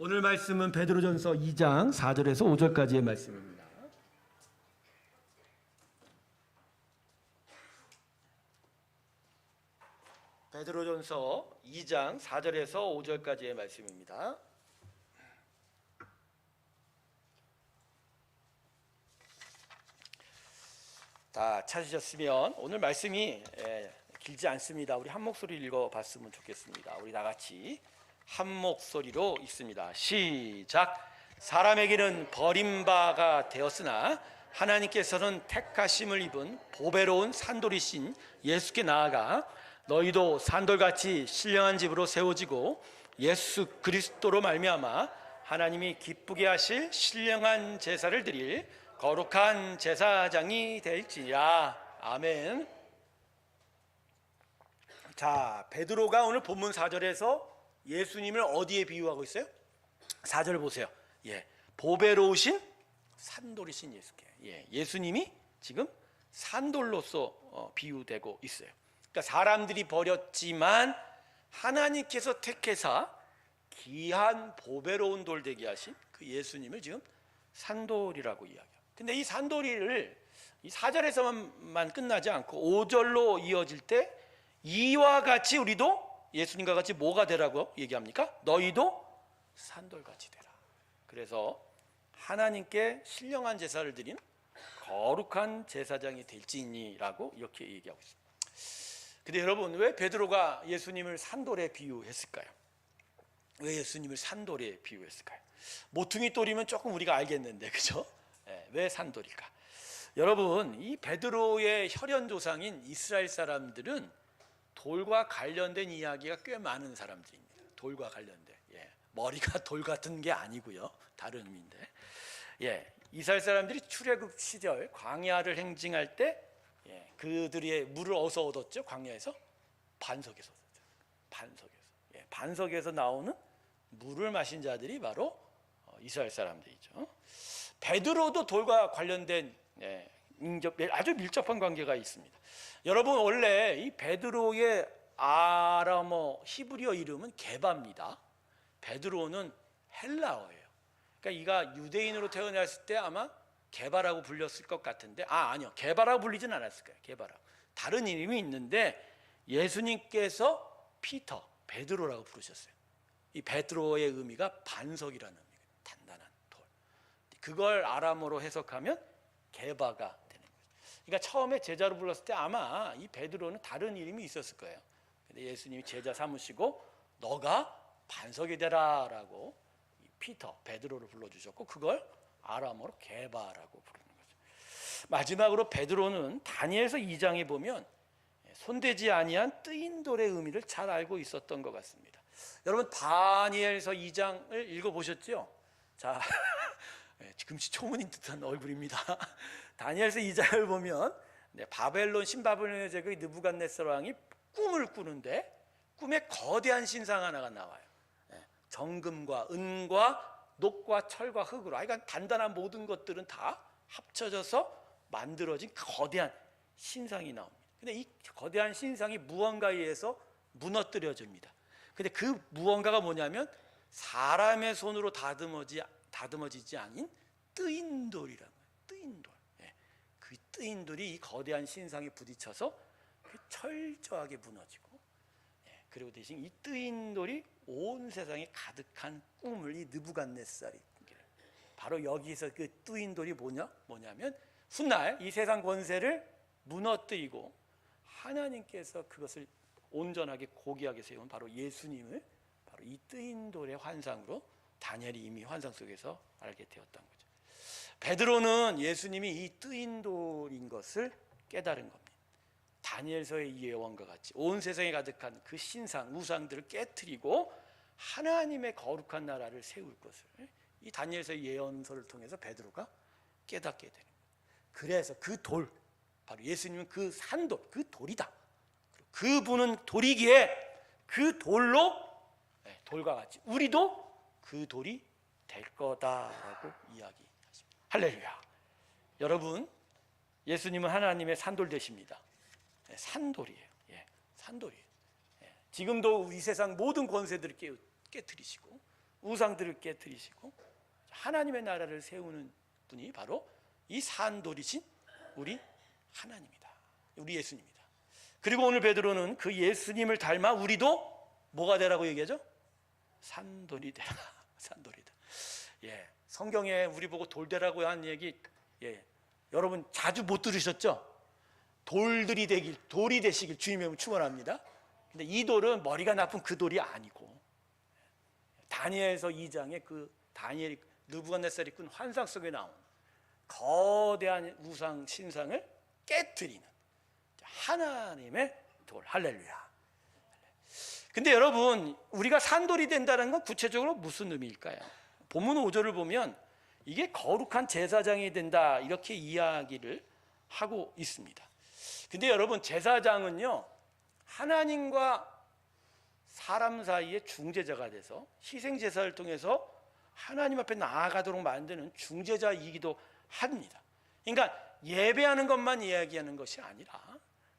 오늘 말씀은 베드로전서 2장 4절에서 5절까지의 말씀입니다. 베드로전서 2장 4절에서 5절까지의 말씀입니다. 다 찾으셨으면 오늘 말씀이 길지 않습니다. 우리 한 목소리 읽어봤으면 좋겠습니다. 우리 다 같이 한 목소리로 읽습니다. 시작. 사람에게는 버림바가 되었으나 하나님께서는 택하심을 입은 보배로운 산돌이신 예수께 나아가 너희도 산돌같이 신령한 집으로 세워지고 예수 그리스도로 말미암아 하나님이 기쁘게 하실 신령한 제사를 드릴 거룩한 제사장이 될지니라. 아멘. 자, 베드로가 오늘 본문 4절에서 예수님을 어디에 비유하고 있어요? 4절 보세요. 보배로우신 산돌이신 예수께. 예수님이 지금 산돌로서 비유되고 있어요. 그러니까 사람들이 버렸지만 하나님께서 택해서 귀한 보배로운 돌 되게 하신 그 예수님을 지금 산돌이라고 이야기해요. 근데 이 산돌이를 이 4절에서만 끝나지 않고 5절로 이어질 때 이와 같이 우리도 예수님과 같이 뭐가 되라고 얘기합니까? 너희도 산돌같이 되라. 그래서 하나님께 신령한 제사를 드린 거룩한 제사장이 될지니라고 이렇게 얘기하고 있습니다. 근데 여러분, 왜 베드로가 예수님을 산돌에 비유했을까요? 왜 예수님을 산돌에 비유했을까요? 모퉁이 돌이면 조금 우리가 알겠는데, 그죠? 왜 산돌일까? 여러분, 이 베드로의 혈연 조상인 이스라엘 사람들은 돌과 관련된 이야기가 꽤 많은 사람들입니다. 돌과 관련된. 머리가 돌 같은 게 아니고요. 다른 의미인데. 이스라엘 사람들이 출애굽 시절 광야를 행진할 때 그들이 물을 어디서 얻었죠? 광야에서? 반석에서 얻었죠. 반석에서 나오는 물을 마신 자들이 바로 이스라엘 사람들이죠. 베드로도 돌과 관련된 아주 밀접한 관계가 있습니다. 여러분, 원래 이 베드로의 아람어 히브리어 이름은 게바입니다. 베드로는 헬라어예요. 그러니까 이가 유대인으로 태어났을 때 아마 게바라고 불렸을 것 같은데, 아니요, 게바라고 불리진 않았을 거예요. 게바라. 다른 이름이 있는데 예수님께서 피터, 베드로라고 부르셨어요. 이 베드로의 의미가 반석이라는 의미예요. 단단한 돌. 그걸 아람어로 해석하면 게바가 되는 거죠. 그러니까 처음에 제자로 불렀을 때 아마 이 베드로는 다른 이름이 있었을 거예요. 근데 예수님이 제자 삼으시고 너가 반석이 되라라고 피터, 베드로를 불러주셨고 그걸 아람어로 게바라고 부르는 거죠. 마지막으로 베드로는 다니엘서 2장에 보면 손대지 아니한 뜨인 돌의 의미를 잘 알고 있었던 것 같습니다. 여러분, 다니엘서 2장을 읽어보셨죠? 자, 금시초문인 듯한 얼굴입니다. 다니엘서 2장을 보면 바벨론 신바벨론의 제국 느부갓네살 왕이 꿈을 꾸는데 꿈에 거대한 신상 하나가 나와요. 정금과 은과 녹과 철과 흙으로, 그러니까 단단한 모든 것들은 다 합쳐져서 만들어진 거대한 신상이 나옵니다. 근데 이 거대한 신상이 무언가에 의해서 무너뜨려집니다. 근데 그 무언가가 뭐냐면 사람의 손으로 다듬어지지 않은 뜨인 돌이라는 거예요. 뜨인 돌. 그 뜨인 돌이 이 거대한 신상에 부딪혀서 철저하게 무너지고, 그리고 대신 이 뜨인 돌이 온 세상에 가득한 꿈을 이 느부갓네살이 꾸기를. 바로 여기서 그 뜨인 돌이 뭐냐면 훗날 이 세상 권세를 무너뜨리고 하나님께서 그것을 온전하게 고귀하게 세운 바로 예수님을 바로 이 뜨인 돌의 환상으로 다니엘이 이미 환상 속에서 알게 되었던 거죠. 베드로는 예수님이 이 뜨인 돌인 것을 깨달은 겁니다. 다니엘서의 이 예언과 같이 온 세상에 가득한 그 신상, 우상들을 깨트리고 하나님의 거룩한 나라를 세울 것을 이 다니엘서의 예언서를 통해서 베드로가 깨닫게 되는 거예요. 그래서 그 돌, 바로 예수님은 그 산돌, 그 돌이다. 그분은 돌이기에 그 돌로, 돌과 같이 우리도 그 돌이 될 거다라고 이야기하십니다. 할렐루야. 여러분, 예수님은 하나님의 산돌 되십니다. 산돌이에요. 산돌이에요. 지금도 이 세상 모든 권세들을 깨트리시고 우상들을 깨뜨리시고 하나님의 나라를 세우는 분이 바로 이 산돌이신 우리 하나님이다. 우리 예수님이다. 그리고 오늘 베드로는 그 예수님을 닮아 우리도 뭐가 되라고 얘기하죠? 산돌이 되라. 산돌이다. 예, 성경에 우리 보고 돌되라고 한 얘기, 예, 여러분 자주 못 들으셨죠? 돌들이 되길, 돌이 되시길 주님의 축원합니다. 근데 이 돌은 머리가 나쁜 그 돌이 아니고 다니엘서 2장에 그 다니엘이 느부갓네살이 꾼 환상 속에 나온 거대한 우상 신상을 깨뜨리는 하나님의 돌. 할렐루야. 근데 여러분, 우리가 산돌이 된다는 건 구체적으로 무슨 의미일까요? 본문 5절을 보면 이게 거룩한 제사장이 된다 이렇게 이야기를 하고 있습니다. 근데 여러분, 제사장은요 하나님과 사람 사이의 중재자가 돼서 희생제사를 통해서 하나님 앞에 나아가도록 만드는 중재자이기도 합니다. 그러니까 예배하는 것만 이야기하는 것이 아니라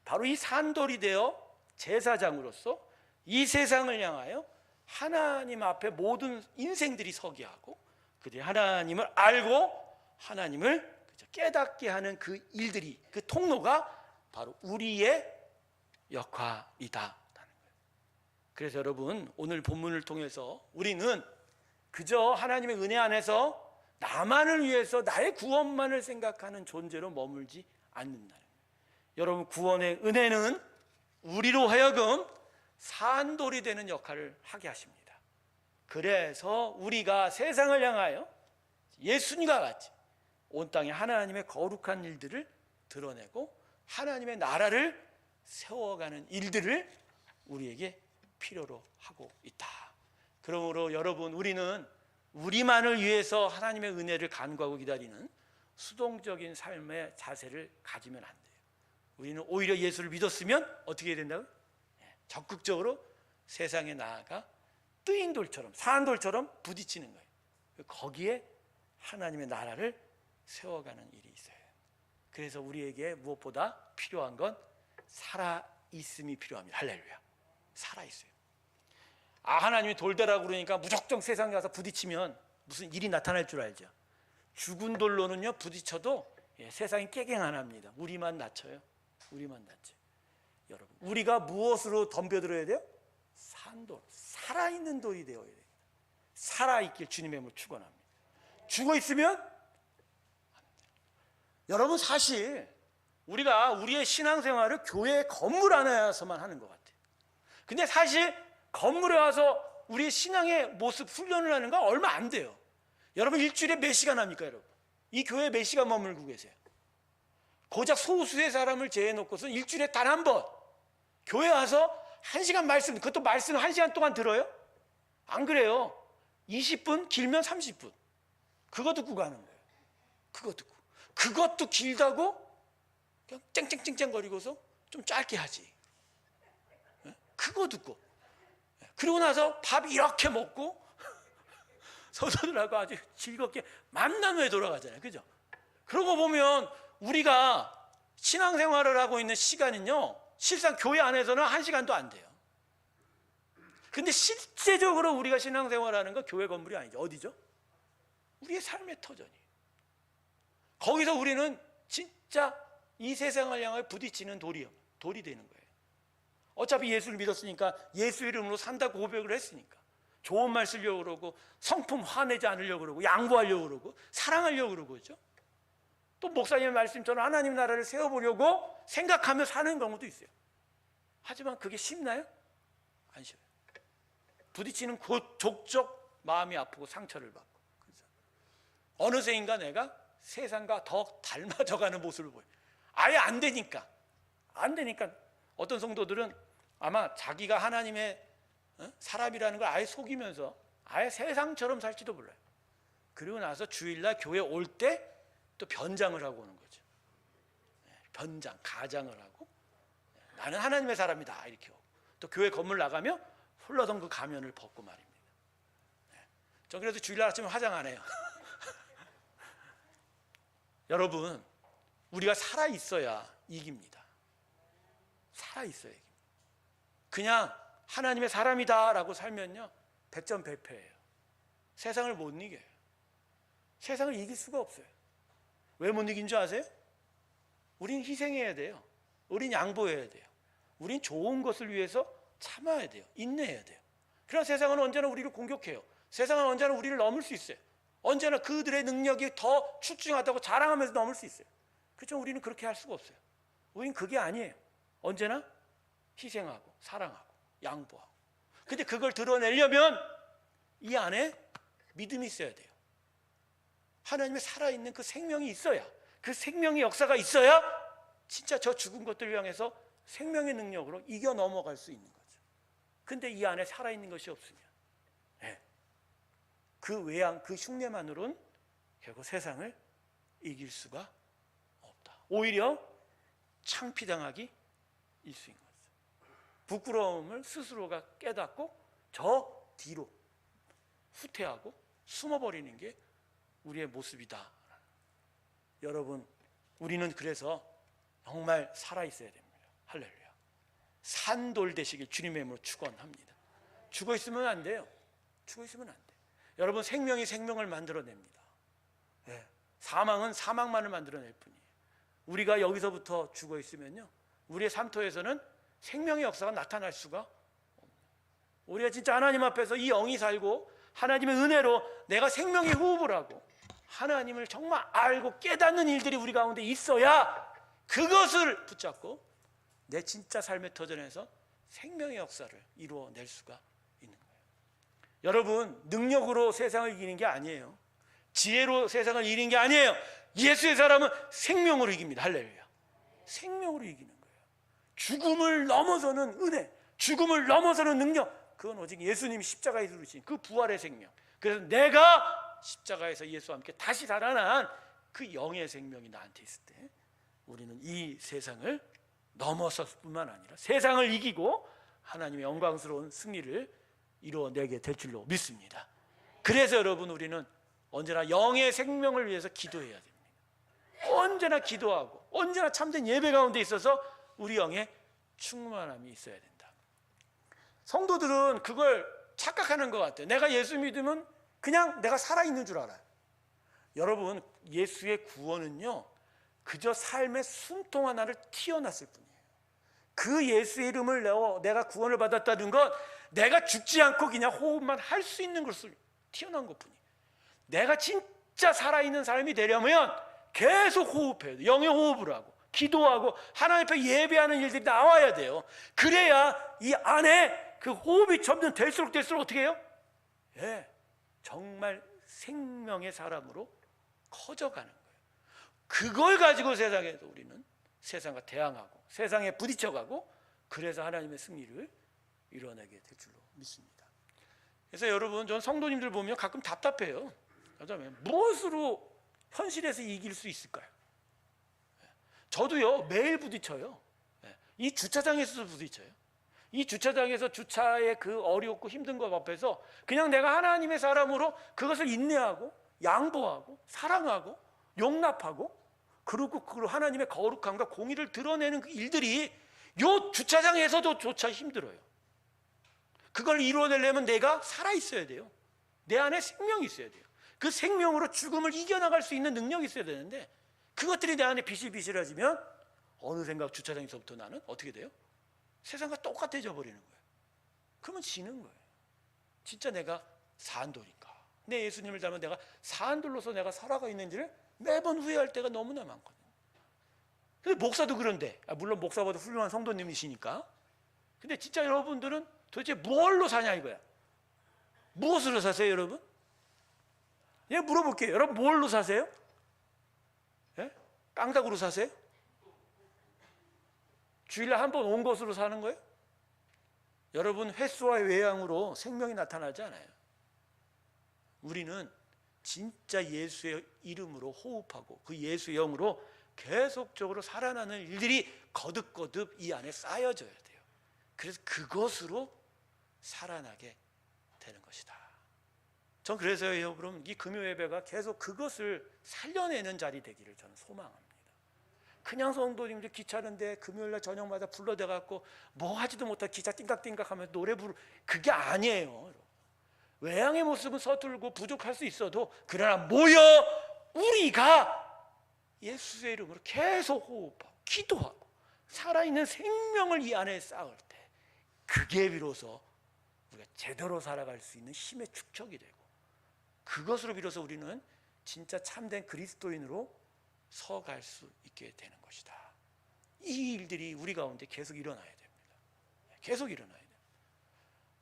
바로 이 산돌이 되어 제사장으로서 이 세상을 향하여 하나님 앞에 모든 인생들이 서게 하고 그들이 하나님을 알고 하나님을 깨닫게 하는 그 일들이, 그 통로가 바로 우리의 역할이다. 그래서 여러분, 오늘 본문을 통해서 우리는 그저 하나님의 은혜 안에서 나만을 위해서 나의 구원만을 생각하는 존재로 머물지 않는다는 거예요. 여러분, 구원의 은혜는 우리로 하여금 산돌이 되는 역할을 하게 하십니다. 그래서 우리가 세상을 향하여 예수님과 같이 온 땅에 하나님의 거룩한 일들을 드러내고 하나님의 나라를 세워가는 일들을 우리에게 필요로 하고 있다. 그러므로 여러분, 우리는 우리만을 위해서 하나님의 은혜를 간구하고 기다리는 수동적인 삶의 자세를 가지면 안 돼요. 우리는 오히려 예수를 믿었으면 어떻게 해야 된다고요? 적극적으로 세상에 나아가 뜨인 돌처럼, 산돌처럼 부딪히는 거예요. 거기에 하나님의 나라를 세워가는 일이 있어요. 그래서 우리에게 무엇보다 필요한 건 살아있음이 필요합니다. 할렐루야. 살아있어요. 하나님이 돌대라고 그러니까 무작정 세상에 가서 부딪히면 무슨 일이 나타날 줄 알죠. 죽은 돌로는요 부딪혀도 세상이 깨갱 안 합니다. 우리만 다쳐요. 우리만 다쳐요. 여러분, 우리가 무엇으로 덤벼들어야 돼요? 산돌, 살아있는 돌이 되어야 돼요. 살아있길 주님의 이름으로 축원합니다. 죽어 있으면 여러분, 사실 우리가 우리의 신앙생활을 교회 건물 안에서만 하는 것 같아요. 근데 사실 건물에 와서 우리의 신앙의 모습 훈련을 하는 거 얼마 안 돼요. 여러분, 일주일에 몇 시간 합니까? 여러분, 이 교회에 몇 시간 머물고 계세요? 고작 소수의 사람을 제해놓고서 일주일에 단 한 번 교회 와서 1시간 말씀, 그것도 말씀 1시간 동안 들어요? 안 그래요. 20분, 길면 30분. 그거 듣고 가는 거예요. 그거 듣고. 그것도 길다고 그냥 쨍쨍쨍쨍거리고서 좀 짧게 하지. 그거 듣고. 그러고 나서 밥 이렇게 먹고 서서들하고 아주 즐겁게 만난 후에 돌아가잖아요. 그죠? 그러고 보면 우리가 신앙생활을 하고 있는 시간은요 실상 교회 안에서는 1시간도 안 돼요. 근데 실제적으로 우리가 신앙생활하는 건 교회 건물이 아니죠. 어디죠? 우리의 삶의 터전이에요. 거기서 우리는 진짜 이 세상을 향해 부딪히는 돌이 되는 거예요. 어차피 예수를 믿었으니까 예수 이름으로 산다고 고백을 했으니까 좋은 말 쓰려고 그러고 성품 화내지 않으려고 그러고 양보하려고 그러고 사랑하려고 그러고 그러죠. 또 목사님의 말씀처럼 하나님 나라를 세워보려고 생각하며 사는 경우도 있어요. 하지만 그게 쉽나요? 안 쉬워요. 부딪히는 그 족적 마음이 아프고 상처를 받고. 그래서 어느새인가 내가 세상과 더 닮아져가는 모습을 보여요. 아예 안 되니까 어떤 성도들은 아마 자기가 하나님의 사람이라는 걸 아예 속이면서 아예 세상처럼 살지도 몰라요. 그리고 나서 주일날 교회 올 때 또 변장을 하고 오는 거죠. 변장, 가장을 하고 나는 하나님의 사람이다 이렇게 하고 또 교회 건물 나가며 홀라던 그 가면을 벗고 말입니다. 저 그래도 주일날 아침에 화장 안 해요. 여러분, 우리가 살아있어야 이깁니다. 살아있어야 이깁니다. 그냥 하나님의 사람이다 라고 살면요 백전백패예요. 세상을 못 이겨요. 세상을 이길 수가 없어요. 왜 못 이긴 줄 아세요? 우린 희생해야 돼요. 우린 양보해야 돼요. 우린 좋은 것을 위해서 참아야 돼요. 인내해야 돼요. 그러나 세상은 언제나 우리를 공격해요. 세상은 언제나 우리를 넘을 수 있어요. 언제나 그들의 능력이 더 출중하다고 자랑하면서 넘을 수 있어요. 그렇죠? 우리는 그렇게 할 수가 없어요. 우린 그게 아니에요. 언제나 희생하고 사랑하고 양보하고. 근데 그걸 드러내려면 이 안에 믿음이 있어야 돼요. 하나님의 살아있는 그 생명이 있어야, 그 생명의 역사가 있어야 진짜 저 죽은 것들을 향해서 생명의 능력으로 이겨 넘어갈 수 있는 거죠. 근데 이 안에 살아있는 것이 없으면 그 외양, 그 흉내만으로는 결국 세상을 이길 수가 없다. 오히려 창피당하기 일수인 거죠. 부끄러움을 스스로가 깨닫고 저 뒤로 후퇴하고 숨어버리는 게 우리의 모습이다. 여러분, 우리는 그래서 정말 살아있어야 됩니다. 할렐루야. 산돌 되시길 주님의 이름으로 축원합니다. 죽어 있으면 안 돼요. 죽어 있으면 안 돼요. 여러분, 생명이 생명을 만들어냅니다. 사망은 사망만을 만들어낼 뿐이에요. 우리가 여기서부터 죽어 있으면요, 우리의 삶터에서는 생명의 역사가 나타날 수가 없는, 우리가 진짜 하나님 앞에서 이 영이 살고 하나님의 은혜로 내가 생명의 호흡을 하고 하나님을 정말 알고 깨닫는 일들이 우리 가운데 있어야 그것을 붙잡고 내 진짜 삶의 터전에서 생명의 역사를 이루어낼 수가 있는 거예요. 여러분, 능력으로 세상을 이기는 게 아니에요. 지혜로 세상을 이기는 게 아니에요. 예수의 사람은 생명으로 이깁니다. 할렐루야. 생명으로 이기는 거예요. 죽음을 넘어서는 은혜, 죽음을 넘어서는 능력, 그건 오직 예수님이 십자가에 이루신 그 부활의 생명. 그래서 내가 십자가에서 예수와 함께 다시 살아난 그 영의 생명이 나한테 있을 때 우리는 이 세상을 넘어섰을 뿐만 아니라 세상을 이기고 하나님의 영광스러운 승리를 이루어내게 될 줄로 믿습니다. 그래서 여러분, 우리는 언제나 영의 생명을 위해서 기도해야 됩니다. 언제나 기도하고 언제나 참된 예배 가운데 있어서 우리 영의 충만함이 있어야 된다. 성도들은 그걸 착각하는 것 같아요. 내가 예수 믿으면 그냥 내가 살아있는 줄 알아요. 여러분, 예수의 구원은요, 그저 삶의 숨통 하나를 튀어놨을 뿐이에요. 그 예수의 이름을 내가 구원을 받았다는 건 내가 죽지 않고 그냥 호흡만 할 수 있는 것을 튀어나온 것뿐이에요. 내가 진짜 살아있는 삶이 되려면 계속 호흡해야 돼요. 영의 호흡을 하고 기도하고 하나님 앞에 예배하는 일들이 나와야 돼요. 그래야 이 안에 그 호흡이 점점 될수록 어떻게 해요? 정말 생명의 사람으로 커져가는 거예요. 그걸 가지고 세상에서 우리는 세상과 대항하고 세상에 부딪혀가고 그래서 하나님의 승리를 이뤄내게 될 줄로 믿습니다. 그래서 여러분, 전 성도님들 보면 가끔 답답해요. 무엇으로 현실에서 이길 수 있을까요? 저도요, 매일 부딪혀요. 이 주차장에서도 부딪혀요. 이 주차장에서 주차의 그 어렵고 힘든 것 앞에서 그냥 내가 하나님의 사람으로 그것을 인내하고 양보하고 사랑하고 용납하고 그리고 하나님의 거룩함과 공의를 드러내는 그 일들이 요 주차장에서도 조차 힘들어요. 그걸 이루어내려면 내가 살아있어야 돼요. 내 안에 생명이 있어야 돼요. 그 생명으로 죽음을 이겨나갈 수 있는 능력이 있어야 되는데 그것들이 내 안에 비실비실해지면 어느샌가 주차장에서부터 나는 어떻게 돼요? 세상과 똑같아져 버리는 거예요. 그러면 지는 거예요. 진짜 내가 산돌인가? 내 예수님을 닮은 내가 산돌로서 내가 살아가 있는지를 매번 후회할 때가 너무나 많거든요. 근데 목사도 그런데, 물론 목사보다 훌륭한 성도님이시니까, 근데 진짜 여러분들은 도대체 뭘로 사냐 이거야. 무엇으로 사세요, 여러분? 예, 물어볼게요. 여러분 뭘로 사세요? 예? 깡닭으로 사세요? 주일에 한 번 온 것으로 사는 거예요? 여러분, 횟수와 외양으로 생명이 나타나지 않아요. 우리는 진짜 예수의 이름으로 호흡하고 그 예수의 영으로 계속적으로 살아나는 일들이 거듭거듭 이 안에 쌓여져야 돼요. 그래서 그것으로 살아나게 되는 것이다. 전 그래서 여러분, 이 금요 예배가 계속 그것을 살려내는 자리 되기를 저는 소망합니다. 그냥 성도님들 귀찮은데 금요일날 저녁마다 불러대갖고 뭐 하지도 못하고 기차 띵각띵각 하면서 노래 부르, 그게 아니에요. 외양의 모습은 서툴고 부족할 수 있어도 그러나 모여 우리가 예수의 이름으로 계속 호흡하고 기도하고 살아있는 생명을 이 안에 쌓을 때 그게 비로소 우리가 제대로 살아갈 수 있는 힘의 축적이 되고 그것으로 비로소 우리는 진짜 참된 그리스도인으로 서갈 수 있게 되는 것이다. 이 일들이 우리 가운데 계속 일어나야 됩니다. 계속 일어나야 돼요.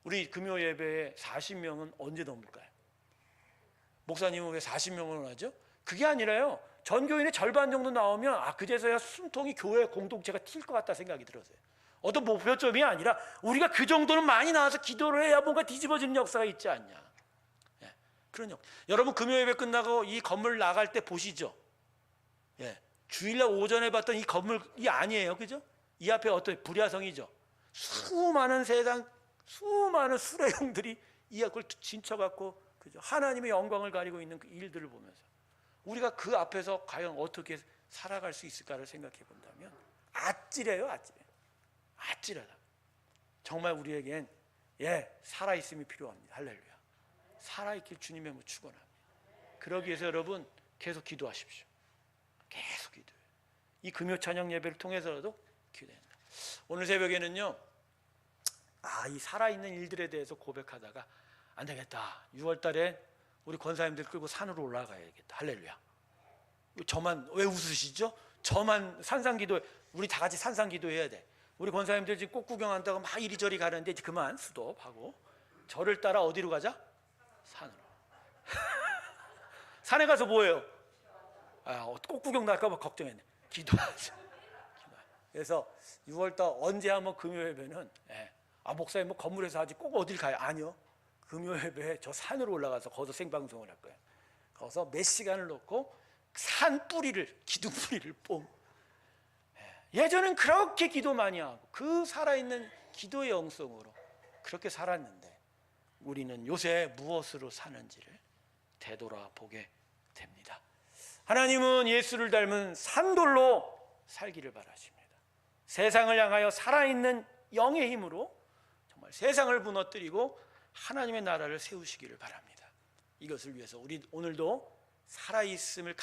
우리 금요 예배에 40명은 언제 넘을까요? 목사님은 왜 40명을 하죠? 그게 아니라요, 전교인의 절반 정도 나오면 그제서야 숨통이 교회 공동체가 튈 것 같다 생각이 들었어요. 어떤 목표점이 아니라 우리가 그 정도는 많이 나와서 기도를 해야 뭔가 뒤집어지는 역사가 있지 않냐. 그런 여러분 금요 예배 끝나고 이 건물 나갈 때 보시죠. 주일날 오전에 봤던 이 건물이 아니에요, 그죠? 이 앞에 어떤 불야성이죠. 수많은 세상 수많은 수레형들이 이 앞을 진쳐갖고, 그죠? 하나님의 영광을 가리고 있는 그 일들을 보면서 우리가 그 앞에서 과연 어떻게 살아갈 수 있을까를 생각해 본다면 아찔해요, 아찔하다. 정말 우리에겐 살아있음이 필요합니다. 할렐루야. 살아있길 주님의 뭐 축원합니다. 그러기 위해서 여러분 계속 기도하십시오. 계속 기도해요. 이 금요 찬양 예배를 통해서라도 기도합니다. 오늘 새벽에는요, 이 살아있는 일들에 대해서 고백하다가 안 되겠다. 6월 달에 우리 권사님들 끌고 산으로 올라가야겠다. 할렐루야. 저만 왜 웃으시죠? 저만 산상기도, 우리 다 같이 산상기도해야 돼. 우리 권사님들 지금 꽃 구경한다고 막 이리저리 가는데 이제 그만 스톱하고 저를 따라 어디로 가자? 산으로. 산에 가서 뭐예요? 꽃 구경 날까 봐 걱정했네. 기도하자. 그래서 6월달 언제 한번 금요 예배는 목사님 뭐 건물에서 하지 꼭 어딜 가요? 아니요. 금요 예배에 저 산으로 올라가서 거기서 생방송을 할 거예요. 거기서 몇 시간을 놓고 산 뿌리를, 기둥 뿌리를 예전엔 그렇게 기도 많이 하고 그 살아있는 기도의 영성으로 그렇게 살았는데 우리는 요새 무엇으로 사는지를 되돌아보게 됩니다. 하나님은 예수를 닮은 산돌로 살기를 바라십니다. 세상을 향하여 살아있는 영의 힘으로 정말 세상을 무너뜨리고 하나님의 나라를 세우시기를 바랍니다. 이것을 위해서 우리 오늘도 살아있음을